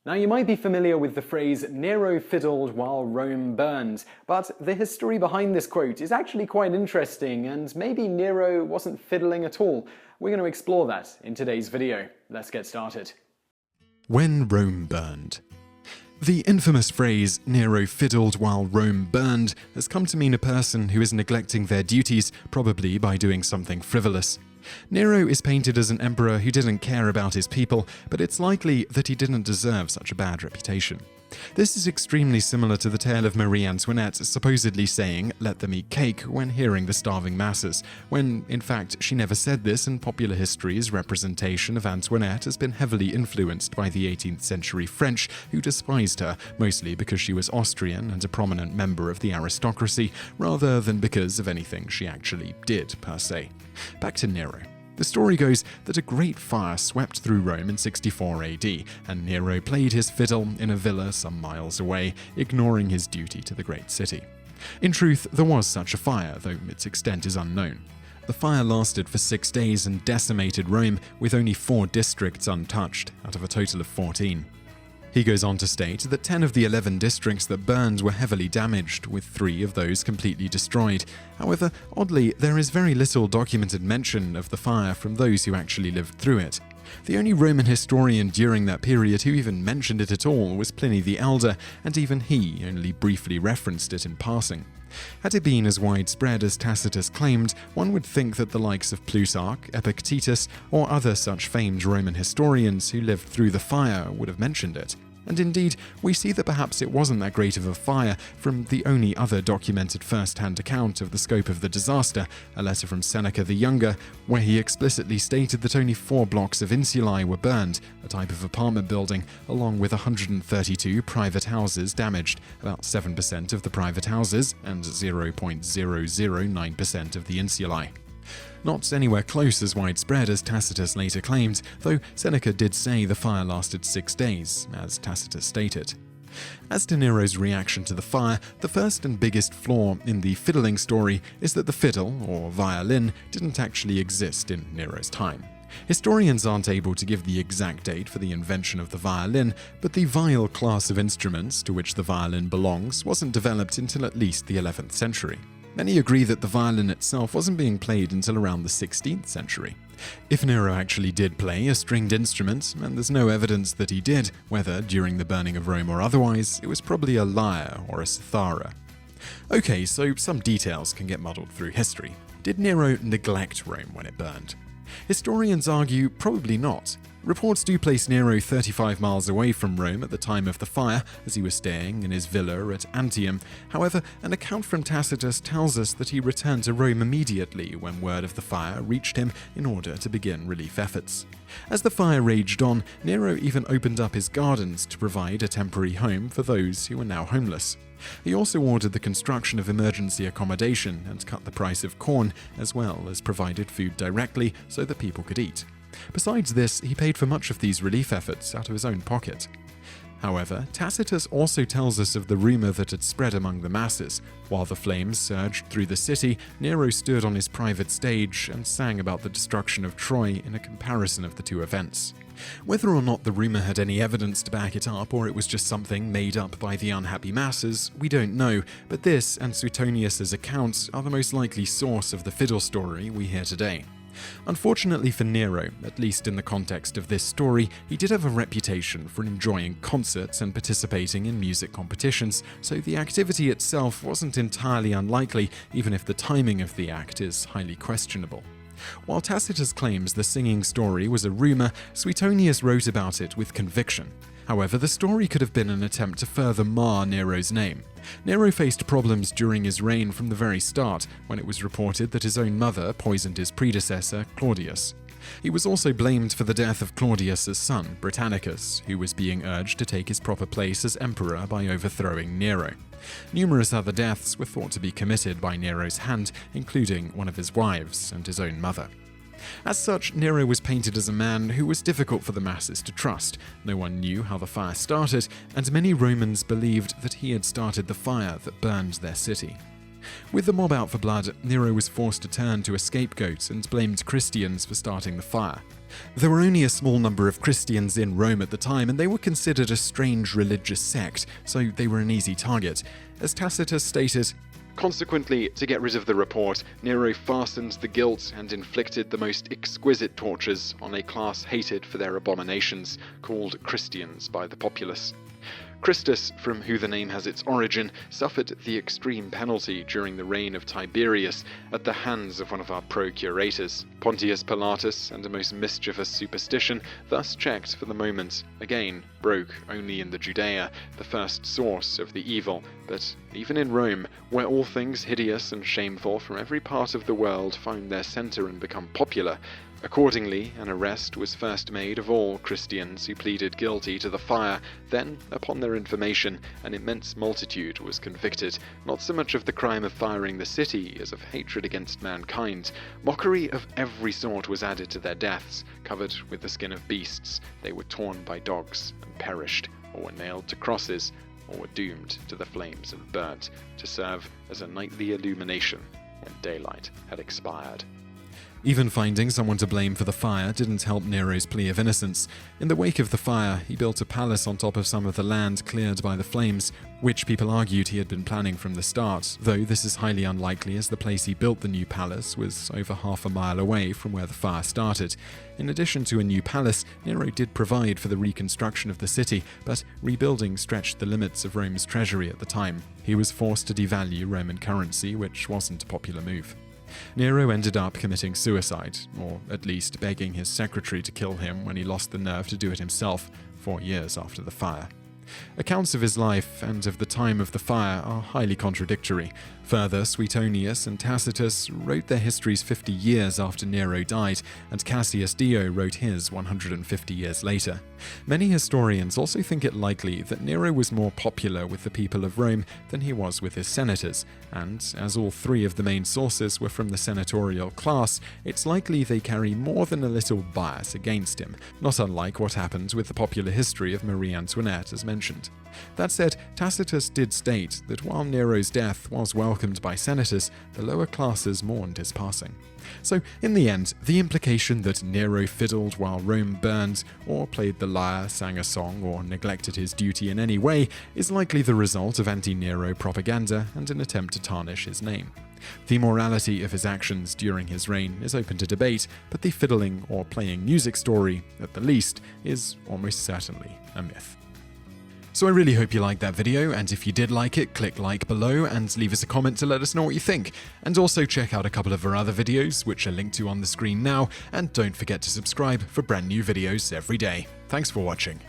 Now, you might be familiar with the phrase Nero fiddled while Rome burned, but the history behind this quote is actually quite interesting, and maybe Nero wasn't fiddling at all. We're going to explore that in today's video. Let's get started. When Rome burned. The infamous phrase, Nero fiddled while Rome burned, has come to mean a person who is neglecting their duties, probably by doing something frivolous. Nero is painted as an emperor who didn't care about his people, but it's likely that he didn't deserve such a bad reputation. This is extremely similar to the tale of Marie Antoinette supposedly saying, "Let them eat cake," when hearing the starving masses, when, in fact, she never said this, and popular history's representation of Antoinette has been heavily influenced by the 18th century French, who despised her, mostly because she was Austrian and a prominent member of the aristocracy, rather than because of anything she actually did, per se. Back to Nero. The story goes that a great fire swept through Rome in 64 AD, and Nero played his fiddle in a villa some miles away, ignoring his duty to the great city. In truth, there was such a fire, though its extent is unknown. The fire lasted for 6 days and decimated Rome, with only 4 districts untouched, out of a total of 14. He goes on to state that 10 of the 11 districts that burned were heavily damaged, with 3 of those completely destroyed. However, oddly, there is very little documented mention of the fire from those who actually lived through it. The only Roman historian during that period who even mentioned it at all was Pliny the Elder, and even he only briefly referenced it in passing. Had it been as widespread as Tacitus claimed, one would think that the likes of Plutarch, Epictetus, or other such famed Roman historians who lived through the fire would have mentioned it. And indeed, we see that perhaps it wasn't that great of a fire from the only other documented first-hand account of the scope of the disaster, a letter from Seneca the Younger, where he explicitly stated that only 4 blocks of insulae were burned, a type of apartment building, along with 132 private houses damaged, about 7% of the private houses and 0.009% of the insulae. Not anywhere close as widespread as Tacitus later claimed, though Seneca did say the fire lasted 6 days, as Tacitus stated. As to Nero's reaction to the fire, the first and biggest flaw in the fiddling story is that the fiddle, or violin, didn't actually exist in Nero's time. Historians aren't able to give the exact date for the invention of the violin, but the viol class of instruments to which the violin belongs wasn't developed until at least the 11th century. Many agree that the violin itself wasn't being played until around the 16th century. If Nero actually did play a stringed instrument, and there's no evidence that he did, whether during the burning of Rome or otherwise, it was probably a lyre or a cithara. Okay, so some details can get muddled through history. Did Nero neglect Rome when it burned? Historians argue probably not. Reports do place Nero 35 miles away from Rome at the time of the fire, as he was staying in his villa at Antium. However, an account from Tacitus tells us that he returned to Rome immediately when word of the fire reached him in order to begin relief efforts. As the fire raged on, Nero even opened up his gardens to provide a temporary home for those who were now homeless. He also ordered the construction of emergency accommodation and cut the price of corn, as well as provided food directly so that people could eat. Besides this, he paid for much of these relief efforts out of his own pocket. However, Tacitus also tells us of the rumor that had spread among the masses. While the flames surged through the city, Nero stood on his private stage and sang about the destruction of Troy in a comparison of the two events. Whether or not the rumor had any evidence to back it up, or it was just something made up by the unhappy masses, we don't know, but this and Suetonius's accounts are the most likely source of the fiddle story we hear today. Unfortunately for Nero, at least in the context of this story, he did have a reputation for enjoying concerts and participating in music competitions, so the activity itself wasn't entirely unlikely, even if the timing of the act is highly questionable. While Tacitus claims the singing story was a rumor, Suetonius wrote about it with conviction. However, the story could have been an attempt to further mar Nero's name. Nero faced problems during his reign from the very start, when it was reported that his own mother poisoned his predecessor, Claudius. He was also blamed for the death of Claudius's son, Britannicus, who was being urged to take his proper place as emperor by overthrowing Nero. Numerous other deaths were thought to be committed by Nero's hand, including one of his wives and his own mother. As such, Nero was painted as a man who was difficult for the masses to trust. No one knew how the fire started, and many Romans believed that he had started the fire that burned their city. With the mob out for blood, Nero was forced to turn to a scapegoat and blamed Christians for starting the fire. There were only a small number of Christians in Rome at the time, and they were considered a strange religious sect, so they were an easy target. As Tacitus stated, "Consequently, to get rid of the report, Nero fastened the guilt and inflicted the most exquisite tortures on a class hated for their abominations, called Christians by the populace." Christus, from who the name has its origin, suffered the extreme penalty during the reign of Tiberius at the hands of one of our procurators. Pontius Pilatus, and a most mischievous superstition, thus checked for the moment, again broke only in the Judea, the first source of the evil, but even in Rome, where all things hideous and shameful from every part of the world find their centre and become popular, accordingly, an arrest was first made of all Christians who pleaded guilty to the fire. Then, upon their information, an immense multitude was convicted, not so much of the crime of firing the city as of hatred against mankind. Mockery of every sort was added to their deaths. Covered with the skin of beasts, they were torn by dogs and perished, or were nailed to crosses, or were doomed to the flames and burnt, to serve as a nightly illumination when daylight had expired. Even finding someone to blame for the fire didn't help Nero's plea of innocence. In the wake of the fire, he built a palace on top of some of the land cleared by the flames, which people argued he had been planning from the start, though this is highly unlikely as the place he built the new palace was over half a mile away from where the fire started. In addition to a new palace, Nero did provide for the reconstruction of the city, but rebuilding stretched the limits of Rome's treasury at the time. He was forced to devalue Roman currency, which wasn't a popular move. Nero ended up committing suicide, or at least begging his secretary to kill him when he lost the nerve to do it himself 4 years after the fire. Accounts of his life and of the time of the fire are highly contradictory. Further, Suetonius and Tacitus wrote their histories 50 years after Nero died, and Cassius Dio wrote his 150 years later. Many historians also think it likely that Nero was more popular with the people of Rome than he was with his senators, and as all three of the main sources were from the senatorial class, it's likely they carry more than a little bias against him, not unlike what happened with the popular history of Marie Antoinette as mentioned. That said, Tacitus did state that while Nero's death was welcomed by senators, the lower classes mourned his passing. So, in the end, the implication that Nero fiddled while Rome burned, or played the lyre, sang a song, or neglected his duty in any way is likely the result of anti-Nero propaganda and an attempt to tarnish his name. The morality of his actions during his reign is open to debate, but the fiddling or playing music story, at the least, is almost certainly a myth. So I really hope you liked that video, and if you did like it, click like below and leave us a comment to let us know what you think. And also check out a couple of our other videos, which are linked to on the screen now, and don't forget to subscribe for brand new videos every day. Thanks for watching.